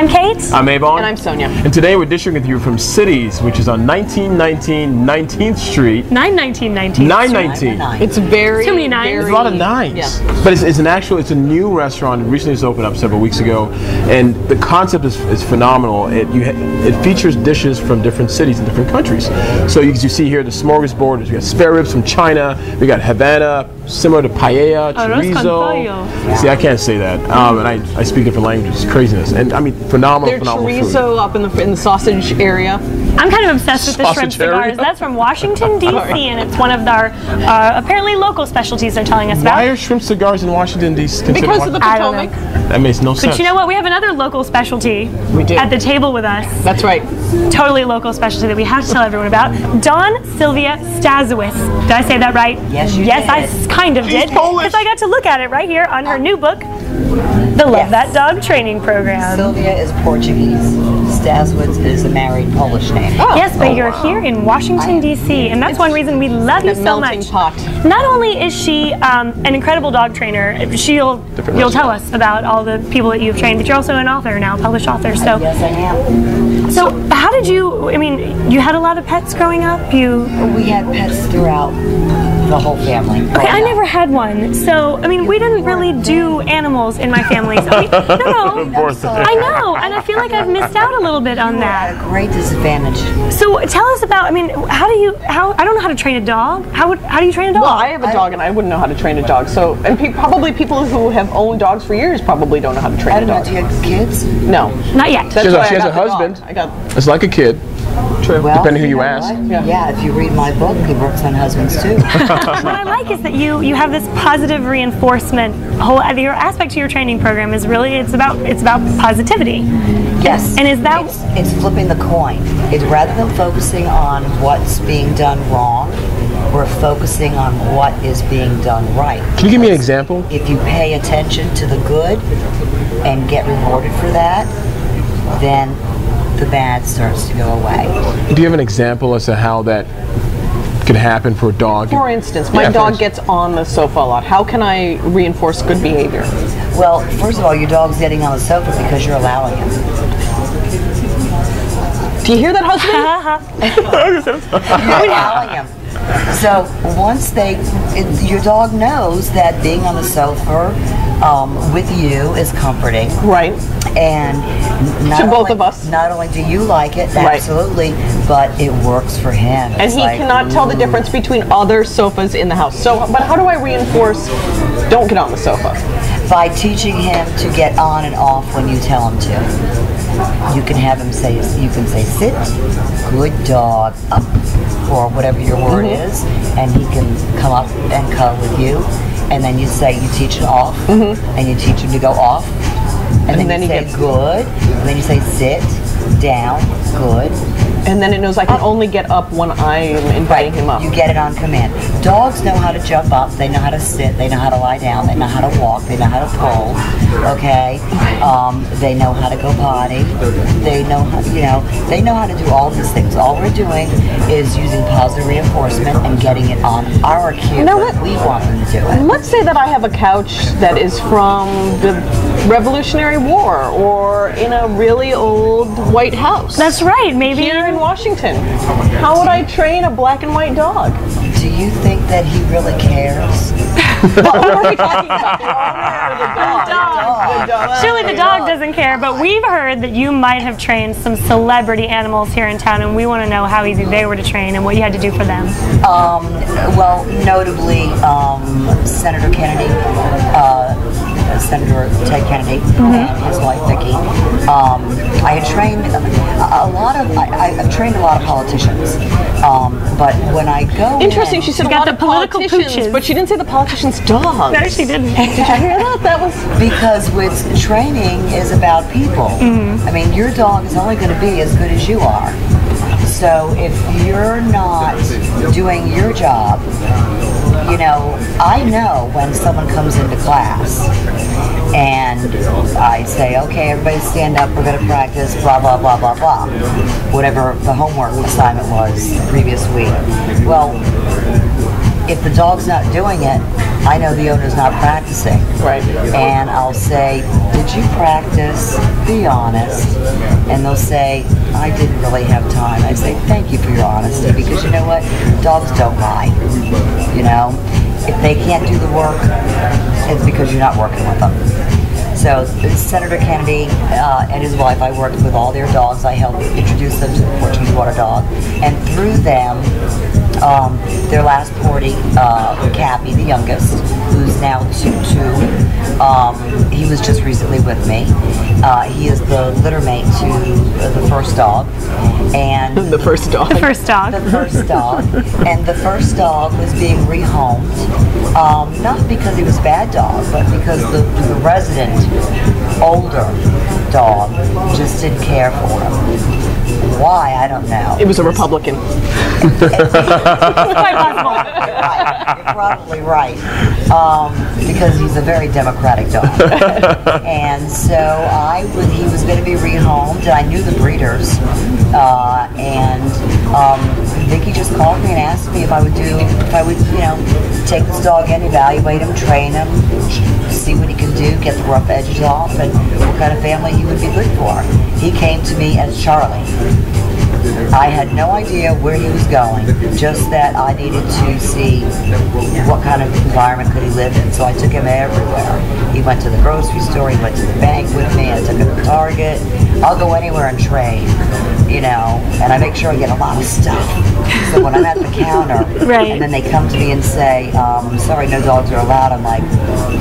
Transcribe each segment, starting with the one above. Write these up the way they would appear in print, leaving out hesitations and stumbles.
I'm Kate. I'm Ebong. And I'm Sonya. And today we're dishing with you from Cities, which is on 1919 19th Street. 919 19th 919. It's very... Too many nines. There's a lot of nines. Yeah. But it's a new restaurant. It recently just opened up several weeks ago. And the concept is phenomenal. It features dishes from different cities and different countries. So you see here the smorgasbord. We got spare ribs from China. We got Havana, similar to paella, chorizo. See, I can't say that. And I speak different languages. It's craziness. And I mean, phenomenal chorizo food. Up in the sausage area. I'm kind of obsessed with the shrimp cigars. That's from Washington, D.C., and it's one of our apparently local specialties they're telling us about. Why are shrimp cigars in Washington, D.C.? Because of the Potomac. That makes no sense. But you know what? We have another local specialty at the table with us. That's right. Totally local specialty that we have to tell everyone about. Sylvia-Staciewicz. Did I say that right? Yes, you did. Yes, I kind of did. Because I got to look at it right here on her new book, The Love That Dog Training Program. Sylvia is Portuguese. Staciewicz is a married Polish name. Oh. Yes, but you're here in Washington, D.C., and that's one reason we love you so much. Pot. Not only is she an incredible dog trainer, you'll tell us about all the people that you've trained, but you're also an author now, published author. So yes, I am. So how did you? I mean, you had a lot of pets growing up. We had pets throughout the whole family. Okay, I never had one, so I mean, we didn't really do animals in my family. So, I know, and I feel like I've missed out a little bit on that. At a great disadvantage. So tell us about. I mean, I don't know how to train a dog. How do you train a dog? Well, I have a dog, and I wouldn't know how to train a dog. So, and probably people who have owned dogs for years probably don't know how to train a dog. Do you have kids? No, not yet. She has a husband. It's like a kid. True. Well, depending who you ask. Yeah, if you read my book, he works on husbands too. What I like is that you have this positive reinforcement. Your aspect to your training program is really it's about positivity. Yes. And is that it's flipping the coin. It's rather than focusing on what's being done wrong, we're focusing on what is being done right. Can you give me an example? If you pay attention to the good and get rewarded for that, then the bad starts to go away. Do you have an example as to how that could happen for a dog? For instance, my dog gets on the sofa a lot. How can I reinforce good behavior? Well, first of all, your dog's getting on the sofa because you're allowing him. Do you hear that, husband? You're allowing him. So once your dog knows that being on the sofa with you is comforting. Right. And to both of us. Not only do you like it, absolutely, but it works for him. And he cannot tell the difference between other sofas in the house. So, but how do I reinforce don't get on the sofa? By teaching him to get on and off when you tell him to. You can have him say, sit, good dog, up, or whatever your word is, and he can come up and cuddle with you. And then you teach it off, and you teach him to go off. And then you say good, and then you say sit, down, good. And then it knows I can only get up when I am inviting him up. You get it on command. Dogs know how to jump up, they know how to sit, they know how to lie down, they know how to walk, they know how to pull, okay? They know how to go potty, they know how, they know how to do all these things. All we're doing is using positive reinforcement and getting it on our cue when we want them to do it. Let's say that I have a couch that is from the Revolutionary War or in a really old White House. That's right, maybe. Here in Washington. How would I train a black and white dog? Do you think that he really cares? What are we talking about? The dog. Surely the dog doesn't care, but we've heard that you might have trained some celebrity animals here in town, and we want to know how easy they were to train and what you had to do for them. Well, notably, Senator Kennedy, Senator Ted Kennedy, and his wife Vicki. I had trained I've trained a lot of politicians, but when I go interesting, she said a lot of politicians, but she didn't say the politician's dog. No, she didn't. Did you hear that? That was because with training is about people. I mean, your dog is only going to be as good as you are. So if you're not doing your job, I know when someone comes into class and I say, okay, everybody stand up, we're going to practice, blah, blah, blah, blah, blah, whatever the homework assignment was the previous week. Well, if the dog's not doing it, I know the owner's not practicing. Right. And I'll say, did you practice? Be honest. And they'll say, I didn't really have time. I say, thank you for your honesty, because you know what? Dogs don't lie. You know? If they can't do the work, it's because you're not working with them. So Senator Kennedy and his wife, I worked with all their dogs. I helped introduce them to the Portuguese water dog. And through them, their last portie, Cappy, the youngest, who's now 2'2", he was just recently with me. He is the litter mate to the first dog. And The first dog. The first dog. The first dog. And the first dog was being rehomed, not because he was a bad dog, but because the resident, older dog just didn't care for him. Why? I don't know. It was a Republican. Quite possible. You're probably right. Because he's a very democratic dog. And so he was going to be rehomed, and I knew the breeders. Vicky just called me and asked me if I would, take this dog in, evaluate him, train him, see what he can do, get the rough edges off, and what kind of family he would be good for. He came to me as Charlie. I had no idea where he was going, just that I needed to see what kind of environment could he live in, so I took him everywhere. He went to the grocery store, he went to the bank with me, I took him to Target. I'll go anywhere and trade, and I make sure I get a lot of stuff. So when I'm at the counter, Right. and then they come to me and say, sorry, no dogs are allowed, I'm like,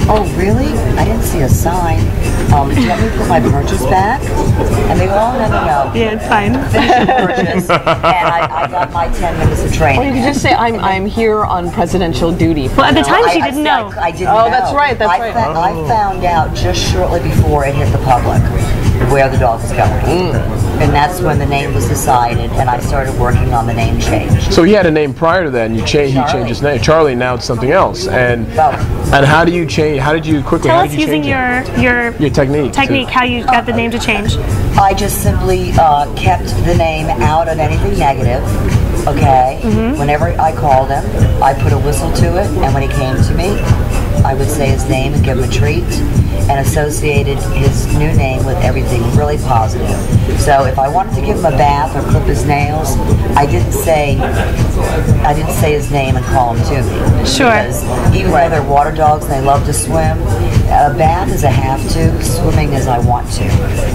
oh, really? I didn't see a sign. Do you want me to put my purchase back? And they go, oh, no. Yeah, it's fine. Finish your purchase, and I got my 10 minutes of training. Or you could just say, I'm here on presidential duty. Well, at the time she didn't know. I didn't know. Oh, that's right, that's right. I found out just shortly before it hit the public where the dog was going. And that's when the name was decided, and I started working on the name change. So he had a name prior to that, and he changed his name. Charlie, now it's something else. And how do you change? How did you quickly? Tell how us did you using change your technique. how you got the name to change. I just simply kept the name out of anything negative. Okay. Whenever I called him, I put a whistle to it, and when he came to me, I would say his name and give him a treat, and associated his new name with everything really positive. So if I wanted to give him a bath or clip his nails, I didn't say his name and call him to me. Sure. Because even though they're water dogs and they love to swim, a bath is a have to, swimming is I want to.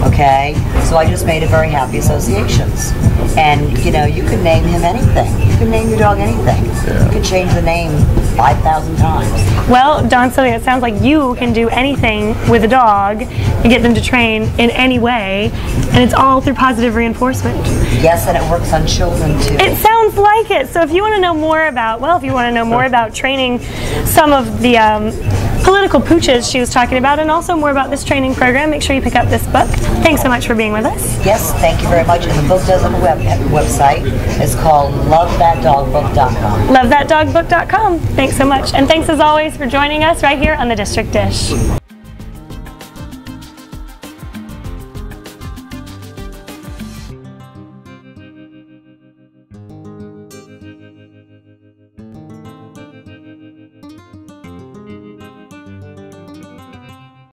Okay? So I just made it very happy associations. And you can name him anything. You can name your dog anything. You can change the name 5,000 times. Well, Don, Sylvia, it sounds like you can do anything with a dog and get them to train in any way, and it's all through positive reinforcement. Yes, and it works on children too. It sounds like it. So if you want to know more about training some of the political pooches she was talking about, and also more about this training program, make sure you pick up this book. Thanks so much for being with us. Yes, thank you very much. And the book does have a website. It's called LoveThatDogBook.com. LoveThatDogBook.com. Thanks so much. And thanks as always for joining us right here on the District Dish.